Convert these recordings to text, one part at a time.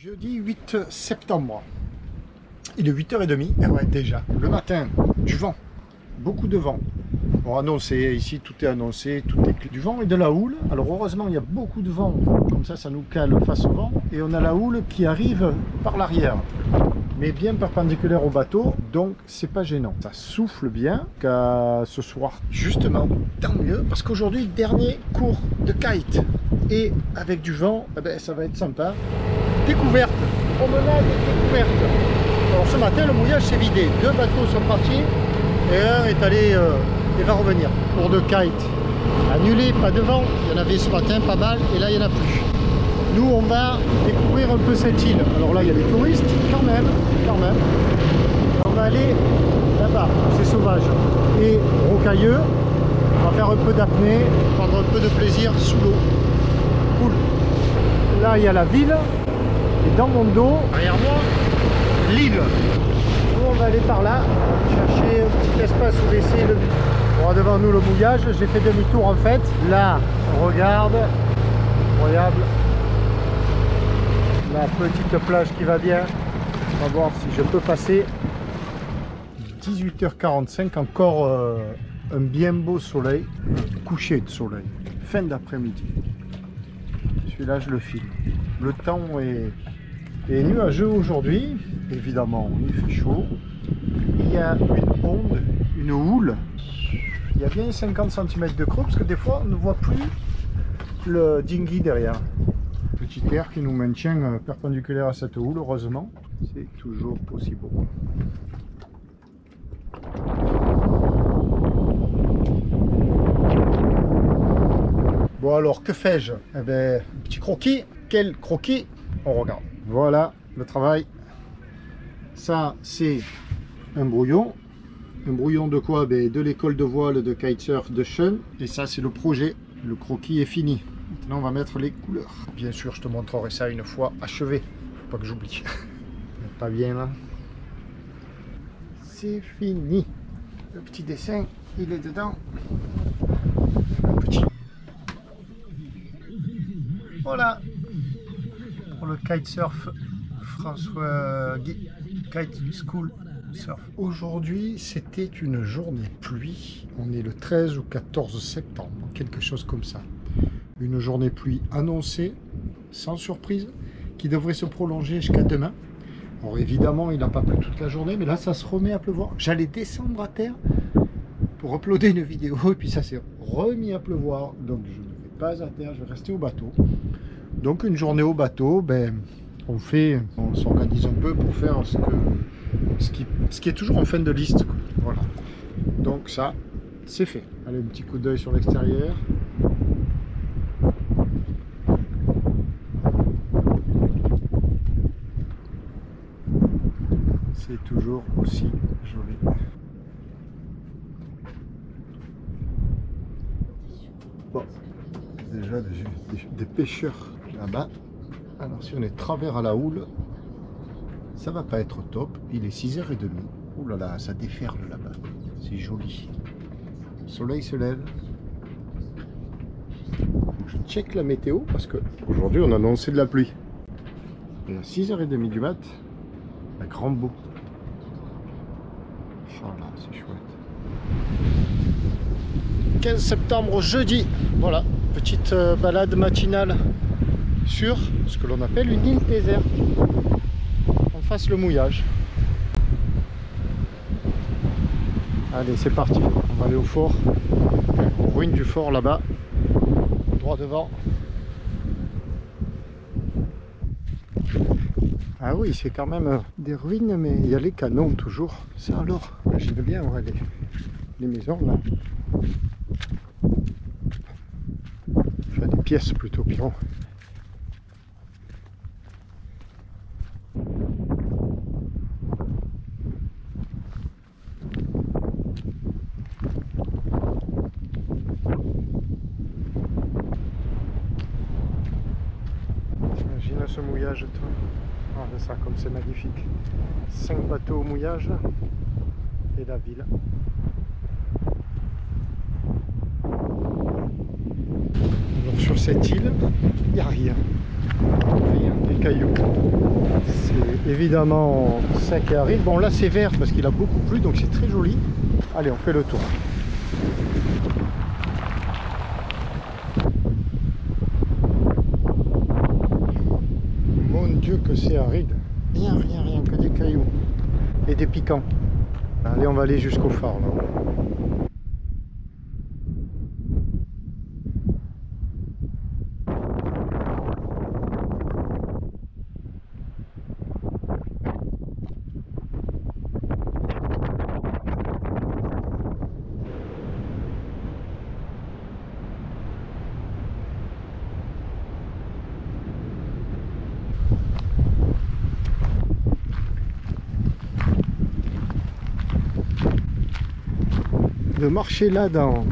Jeudi 8 septembre, il est 8h30, et ouais déjà, le matin, du vent, beaucoup de vent. Bon, annoncé, ici tout est annoncé, tout est du vent et de la houle. Alors heureusement il y a beaucoup de vent, comme ça nous cale face au vent. Et on a la houle qui arrive par l'arrière, mais bien perpendiculaire au bateau, donc c'est pas gênant. Ça souffle bien qu'à ce soir, justement, tant mieux, parce qu'aujourd'hui, dernier cours de kite. Et avec du vent, eh ben, ça va être sympa. Découverte, promenade découverte. Alors ce matin, le mouillage s'est vidé. 2 bateaux sont partis et un est allé et va revenir. Cours de kite annulé, pas de vent. Il y en avait ce matin pas mal et là il n'y en a plus. Nous, on va découvrir un peu cette île. Alors là, il y a des touristes, quand même. On va aller là-bas, c'est sauvage et rocailleux. On va faire un peu d'apnée, prendre un peu de plaisir sous l'eau. Cool. Là, il y a la ville. Et dans mon dos, derrière moi, l'île. Nous, on va aller par là, chercher un petit espace où laisser le... Bon, devant nous, le mouillage. J'ai fait demi-tour en fait. Là, on regarde. Incroyable. La petite plage qui va bien. On va voir si je peux passer. 18h45, encore un bien beau soleil, coucher de soleil, fin d'après-midi. Celui-là, je le filme. Le temps est nuageux aujourd'hui, évidemment, il fait chaud. Il y a une onde, une houle. Il y a bien 50 cm de creux, parce que des fois, on ne voit plus le dinghy derrière. Petit air qui nous maintient perpendiculaire à cette houle, heureusement. C'est toujours aussi beau. Bon alors, que fais-je? Eh bien, petit croquis. Quel croquis? On regarde. Voilà le travail. Ça, c'est un brouillon. Un brouillon de quoi? Ben, de l'école de voile de kitesurf de Sean. Et ça, c'est le projet. Le croquis est fini. Maintenant, on va mettre les couleurs. Bien sûr, je te montrerai ça une fois achevé. Faut pas que j'oublie. Pas bien là. C'est fini. Le petit dessin, il est dedans. Un petit. Voilà. Pour le kitesurf François Guy. Kite School Surf. Aujourd'hui, c'était une journée pluie. On est le 13 ou 14 septembre, quelque chose comme ça. Une journée pluie annoncée, sans surprise, qui devrait se prolonger jusqu'à demain. Alors évidemment, il n'a pas plu toute la journée, mais là, ça se remet à pleuvoir. J'allais descendre à terre pour uploader une vidéo, et puis ça s'est remis à pleuvoir. Donc je ne vais pas à terre, je vais rester au bateau. Donc une journée au bateau, ben, on s'organise un peu pour faire ce qui est toujours en fin de liste, quoi. Voilà. Donc ça, c'est fait. Allez, un petit coup d'œil sur l'extérieur. C'est toujours aussi joli. Bon, déjà des pêcheurs là-bas. Alors si on est travers à la houle, ça va pas être top. Il est 6h30. Ouh là là, ça déferle là-bas. C'est joli. Le soleil se lève. Je check la météo parce que aujourd'hui on a annoncé de la pluie. On a 6h30 du mat. Un grand beau. Oh là, c'est chouette. 15 septembre, jeudi. Voilà, petite balade matinale sur ce que l'on appelle une île déserte. On fasse le mouillage. Allez, c'est parti. On va aller au fort. Aux ruines du fort là-bas. Droit devant. Ah oui, c'est quand même des ruines, mais il y a les canons toujours. Ça alors, j'aime bien voir les maisons là. Enfin, des pièces plutôt, piron. T'imagines ce mouillage, toi? Regardez ça, comme c'est magnifique. 5 bateaux au mouillage et la ville. Alors sur cette île, il n'y a rien. Rien, des cailloux. C'est évidemment sec et aride. Bon là c'est vert parce qu'il a beaucoup plu, donc c'est très joli. Allez, on fait le tour. Mon Dieu que c'est aride. Rien, que des cailloux. Et des piquants. Allez, on va aller jusqu'au phare là. De marcher là dans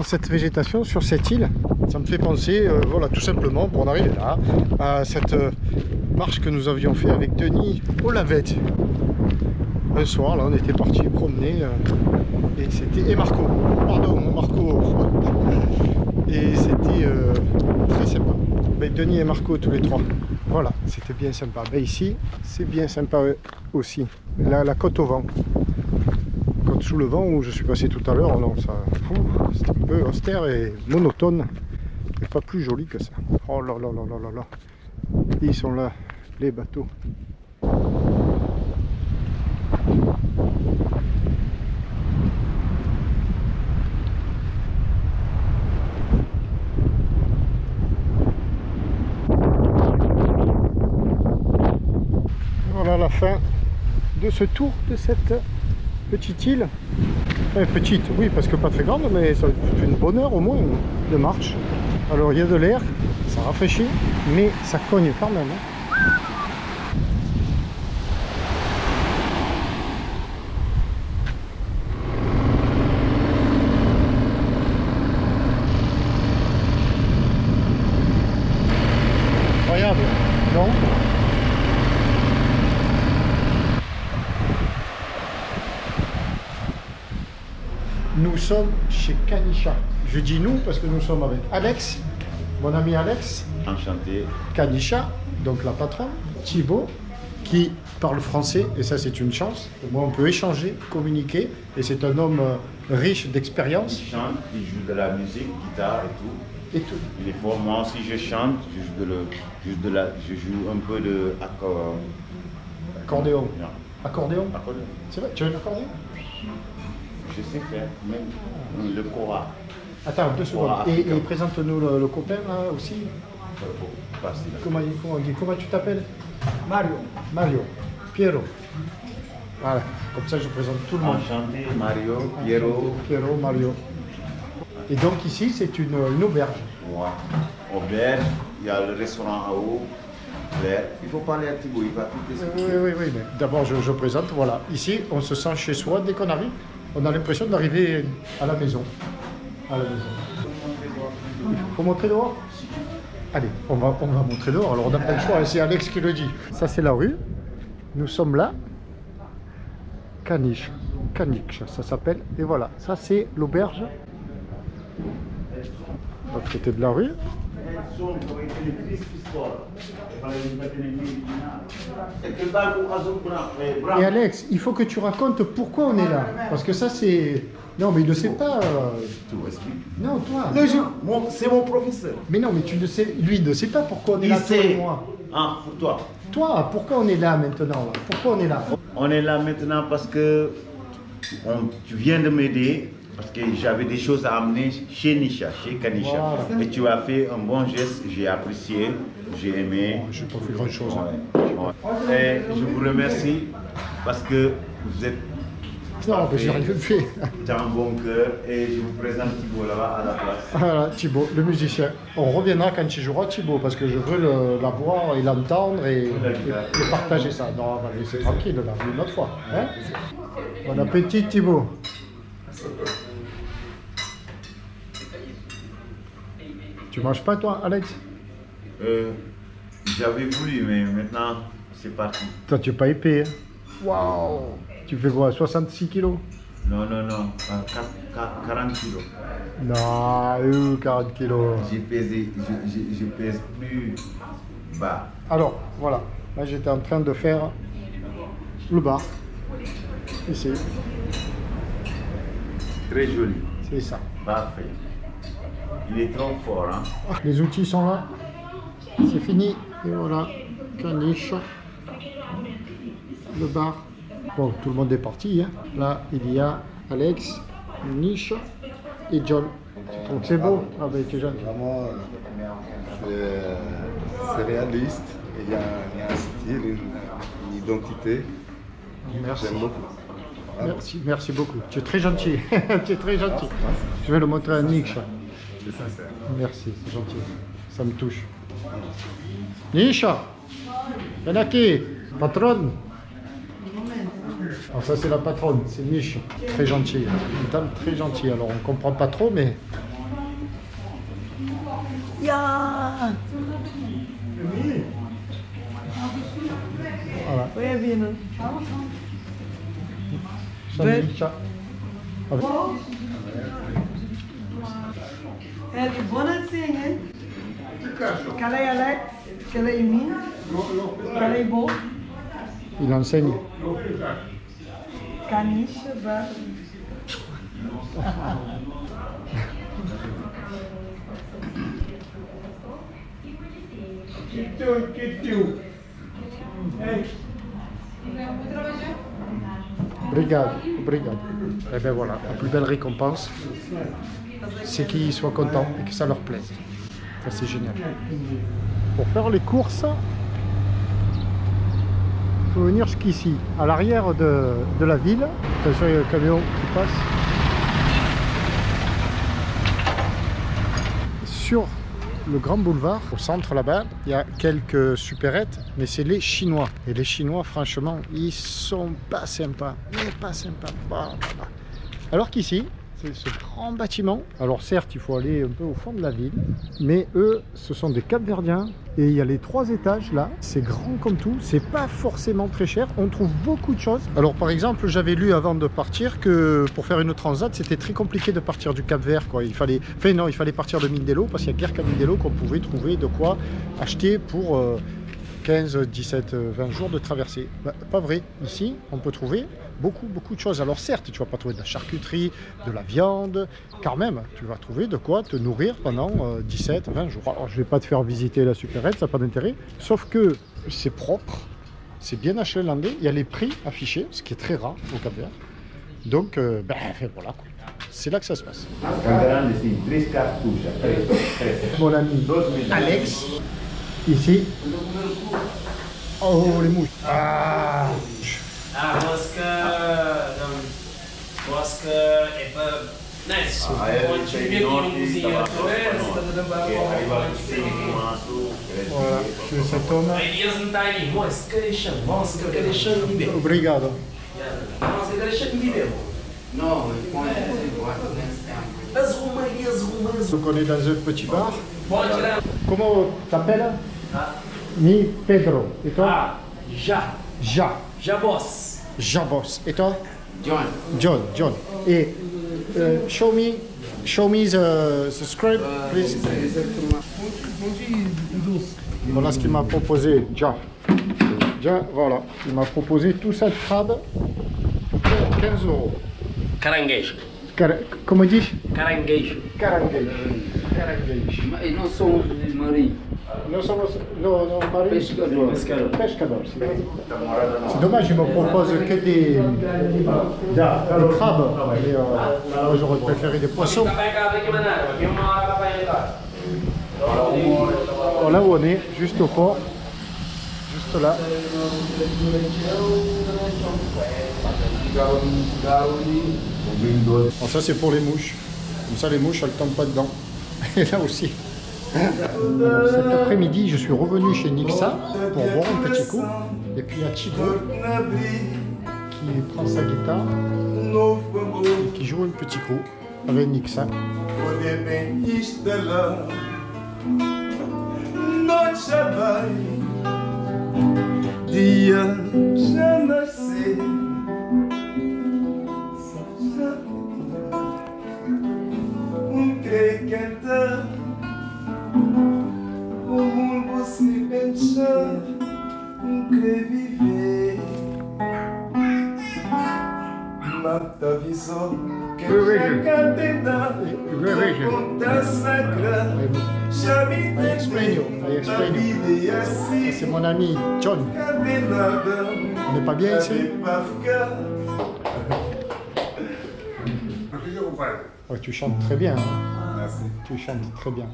cette végétation, sur cette île, ça me fait penser, voilà, tout simplement, pour en arriver là, à cette marche que nous avions fait avec Denis au Lavette. Un soir, là, on était parti promener, et c'était... Et Marco, pardon, Marco. Et c'était très sympa. Ben, Denis et Marco, tous les trois. Voilà, c'était bien sympa. Ben, ici, c'est bien sympa aussi. Là, la côte au vent. Sous le vent où je suis passé tout à l'heure, non, ça, c'était un peu austère et monotone, mais pas plus joli que ça. Oh là là là là là là, ils sont là, les bateaux. Voilà la fin de ce tour de cette petite île. Petite, oui, parce que pas très grande, mais ça fait une bonne heure au moins de marche. Alors il y a de l'air, ça rafraîchit, mais ça cogne quand même. Incroyable, non? Nous sommes chez Kanisha. Je dis nous parce que nous sommes avec Alex, mon ami Alex. Enchanté. Kanisha, donc la patronne. Thibaut, qui parle français, et ça c'est une chance. Au moins on peut échanger, communiquer, et c'est un homme riche d'expérience. Il chante, il joue de la musique, guitare et tout. Il est fort. Moi aussi je chante, je joue un peu de accordéon. Non. Accordéon. Accordéon. C'est vrai, tu as un accordéon? Je sais faire, même le kora. Attends, 2 secondes. Et présente-nous le copain là aussi. Comment tu t'appelles? Mario. Piero. Voilà, comme ça je présente tout le monde. Enchanté, Mario, Piero. Mario. Et donc ici c'est une auberge. Ouais. Auberge, il y a le restaurant en haut. Vert. Il faut parler à Thibaut, il va tout expliquer. Oui, mais d'abord je présente, voilà. Ici on se sent chez soi dès qu'on arrive. On a l'impression d'arriver à la maison. Il faut montrer dehors. Allez, on va montrer dehors. Alors on n'a pas le choix, c'est Alex qui le dit. Ça c'est la rue. Nous sommes là. Kanisha, ça s'appelle. Et voilà, ça c'est l'auberge. À côté de la rue. Et Alex, il faut que tu racontes pourquoi on est là. Parce que ça c'est... Non mais il ne sait pas... Non, toi. C'est mon professeur. Mais non, mais tu ne sais... Lui il ne sait pas pourquoi on est là, toi et moi. Ah, pour toi. Toi, pourquoi on est là maintenant là? Pourquoi on est là? On est là maintenant parce que tu viens de m'aider. Parce que j'avais des choses à amener chez Kanisha. Voilà. Et tu as fait un bon geste, j'ai apprécié, j'ai aimé. Je n'ai pas fait grand chose. Ouais. Et je vous remercie parce que vous êtes... Non, mais j'ai rien fait. Tu as un bon cœur et je vous présente Thibaut là-bas à la place. Voilà, Thibaut, le musicien. On reviendra quand il jouera Thibaut parce que je veux la voir et l'entendre et partager ça. Non, on va laisser tranquille là, une autre fois. Hein? Bon appétit Thibaut. Tu manges pas toi, Alex? J'avais voulu, mais maintenant c'est parti. Toi tu n'es pas épais. Hein? Waouh! Tu fais quoi? 66 kilos? Non, 40 kilos. Non, 40 kilos. Je pèse plus bas. Alors, voilà. Là, j'étais en train de faire le bar. Ici. Très joli. C'est ça. Parfait. Il est trop fort, hein? Les outils sont là. C'est fini. Et voilà. Caniche. Le bar. Bon, tout le monde est parti. Hein. Là, il y a Alex, Niche et John. Tu trouves que c'est beau? Ah ben, tu es jeune. Vraiment, c'est réaliste. Il y a un style, une identité. Merci. J'aime beaucoup. Vraiment. Merci beaucoup. Tu es très gentil. Tu es très gentil. Je vais le montrer à Niche. C'est sincère. Merci, c'est gentil. Ça me touche. Nisha, Benaki, patronne. Alors ça c'est la patronne, c'est Niche. Très gentille, une dame très gentille. Alors on comprend pas trop, mais... Ya. Voilà. Salut, Nisha. É bonazinho, hein? Qual é Alex? Qual é mim? Qual é bom? Il enseigne. Caniche, bar. Obrigado, obrigado. Et bien voilà, la plus belle récompense, c'est qu'ils soient contents et que ça leur plaise. Ça c'est génial. Pour faire les courses, il faut venir jusqu'ici, à l'arrière de la ville. Attention, il y a le camion qui passe. Sur le grand boulevard, au centre là-bas, il y a quelques supérettes, mais c'est les Chinois. Et les Chinois, franchement, ils sont pas sympas. Mais pas sympas. Bah. Alors qu'ici, c'est ce grand bâtiment. Alors certes, il faut aller un peu au fond de la ville, mais eux, ce sont des Cap-Verdiens. Et il y a les 3 étages là, c'est grand comme tout, c'est pas forcément très cher, on trouve beaucoup de choses. Alors par exemple, j'avais lu avant de partir que pour faire une transat, c'était très compliqué de partir du Cap-Vert, quoi. Il fallait partir de Mindelo, parce qu'il n'y a guère qu'à Mindelo qu'on pouvait trouver de quoi acheter pour 15, 17, 20 jours de traversée. Bah, pas vrai, ici on peut trouver beaucoup de choses. Alors certes, tu vas pas trouver de la charcuterie, de la viande, quand même, tu vas trouver de quoi te nourrir pendant 17, 20 jours. Alors je vais pas te faire visiter la supérette, ça n'a pas d'intérêt, sauf que c'est propre, c'est bien achalandé, il y a les prix affichés, ce qui est très rare au Cap-Vert. Donc, voilà, c'est là que ça se passe. Mon ami Alex, ici. Oh, les mouches. Ah. Mosca é para. Nice. Onde viver com uma cozinha Voilà, chez cet homme. aí eles não estão ali. Mosca, deixa de beber. Obrigado. Mosca, deixa de beber. Non, Donc on est dans un petit bar. Pode tirar. Comment t'appelles? Mi Pedro. Et toi? Ah, já. Jabos. Jabos. Et toi? John. John. Et show me the script, please. Voilà ce qu'il m'a proposé, Ja, voilà. Il m'a proposé tout ça de crabe pour 15 €. Caranguejo. Comment dit? Caranguejo. Caranguejo. E não somos de marinho. Nous sommes Paris. Pescador. Pescador. C'est dommage, il me propose que des crabes. Mais, moi, j'aurais préféré des poissons. Là où on est, juste au port, juste là. Bon, ça c'est pour les mouches. Comme ça les mouches elles tombent pas dedans. Et là aussi. Alors, cet après-midi, je suis revenu chez Nixa pour boire un petit coup. Et puis il y a Chico qui prend sa guitare et qui joue un petit coup avec Nixa. Dia já nasceu, C'est mon ami John. On n'est pas bien ici? Oh, tu chantes très bien. Hein? Merci. Tu chantes très bien.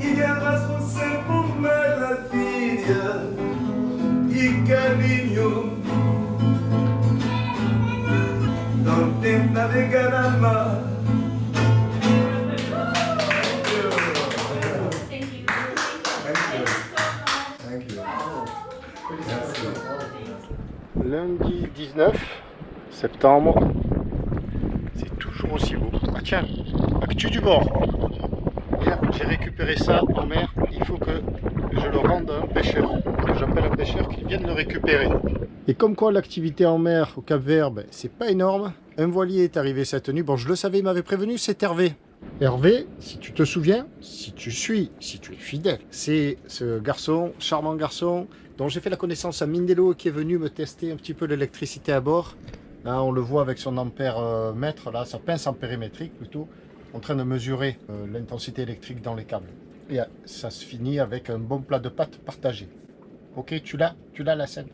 Il y a responsable pour ma fille, il caligno. Dans le temple de Ganama. Thank you. Lundi 19 septembre, c'est toujours aussi beau. Ah tiens, actu du bord. Hier, j'ai récupéré ça en mer. Il faut que je le rende à un pêcheur. J'appelle un pêcheur qui vienne le récupérer. Et comme quoi l'activité en mer au Cap-Vert, ben, c'est pas énorme. Un voilier est arrivé cette nuit. Bon, je le savais, il m'avait prévenu, c'est Hervé. Hervé, si tu te souviens, si tu es fidèle, c'est ce garçon, charmant garçon, dont j'ai fait la connaissance à Mindelo, qui est venu me tester un petit peu l'électricité à bord. Là, on le voit avec son ampère mètre, là, sa pince ampérimétrique plutôt, en train de mesurer l'intensité électrique dans les câbles. Et ça se finit avec un bon plat de pâtes partagé. Ok, tu l'as la scène?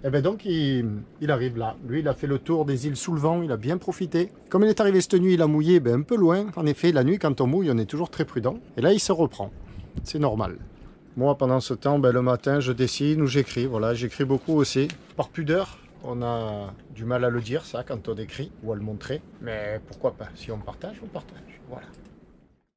Et bien donc il arrive là. Lui, il a fait le tour des îles sous le vent, il a bien profité. Comme il est arrivé cette nuit, il a mouillé un peu loin. En effet, la nuit, quand on mouille, on est toujours très prudent. Et là, il se reprend. C'est normal. Moi, pendant ce temps, le matin, je dessine ou j'écris. Voilà, j'écris beaucoup aussi. Par pudeur, on a du mal à le dire, ça, quand on écrit ou à le montrer. Mais pourquoi pas? Si on partage, on partage. Voilà.